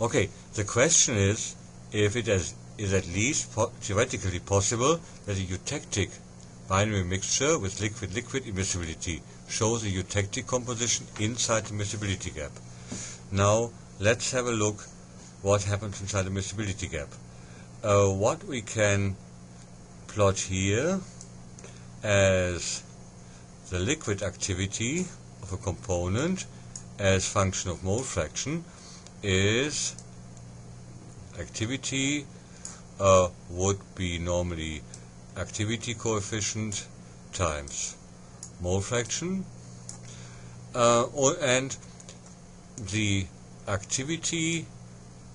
Okay, the question is if it is at least theoretically possible that a eutectic binary mixture with liquid-liquid immiscibility shows a eutectic composition inside the miscibility gap. Now let's have a look what happens inside the miscibility gap. What we can plot here as the liquid activity of a component as function of mole fraction is activity would be normally activity coefficient times mole fraction, and the activity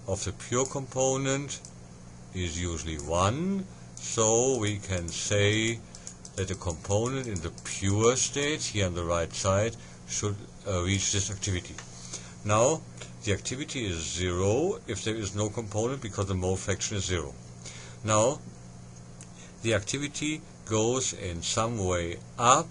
of the pure component is usually 1, so we can say that the component in the pure state here on the right side should reach this activity. Now the activity is 0 if there is no component because the mole fraction is 0. Now the activity goes in some way up,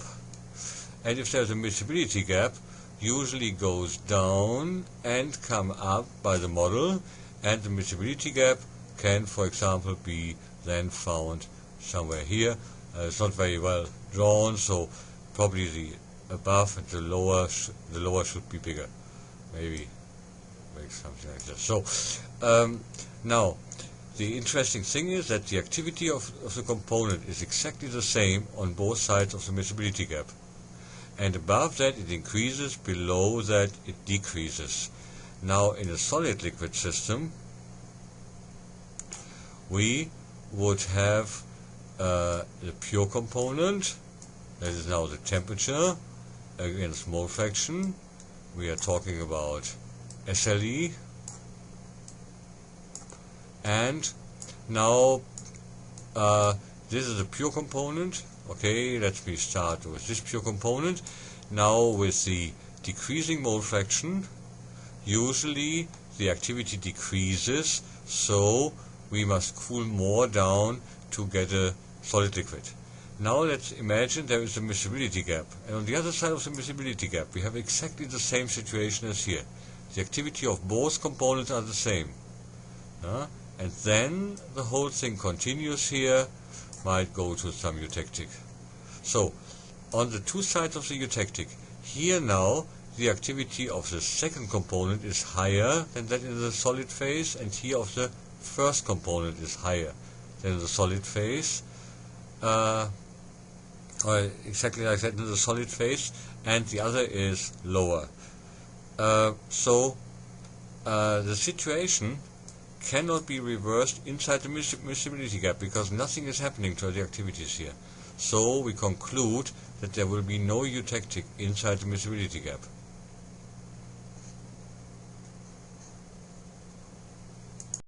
and if there's a miscibility gap, usually goes down and come up by the model, and the miscibility gap can, for example, be then found somewhere here. It's not very well drawn, so probably the above and the lower should be bigger. Maybe make something like this. So now the interesting thing is that the activity of the component is exactly the same on both sides of the miscibility gap. And above that it increases, below that it decreases. Now in a solid liquid system we would have the pure component, that is now the temperature against mole fraction. We are talking about SLE. And now this is a pure component. Okay, let me start with this pure component. Now with the decreasing mole fraction, usually the activity decreases, so we must cool more down to get a solid liquid. Now let's imagine there is a miscibility gap, and on the other side of the miscibility gap we have exactly the same situation as here. The activity of both components are the same. And then the whole thing continues here, might go to some eutectic. So on the two sides of the eutectic, here now the activity of the second component is higher than that in the solid phase, and here of the first component is higher than the solid phase, or exactly like that in the solid phase, and the other is lower. So the situation cannot be reversed inside the miscibility gap because nothing is happening to the activities here. So we conclude that there will be no eutectic inside the miscibility gap.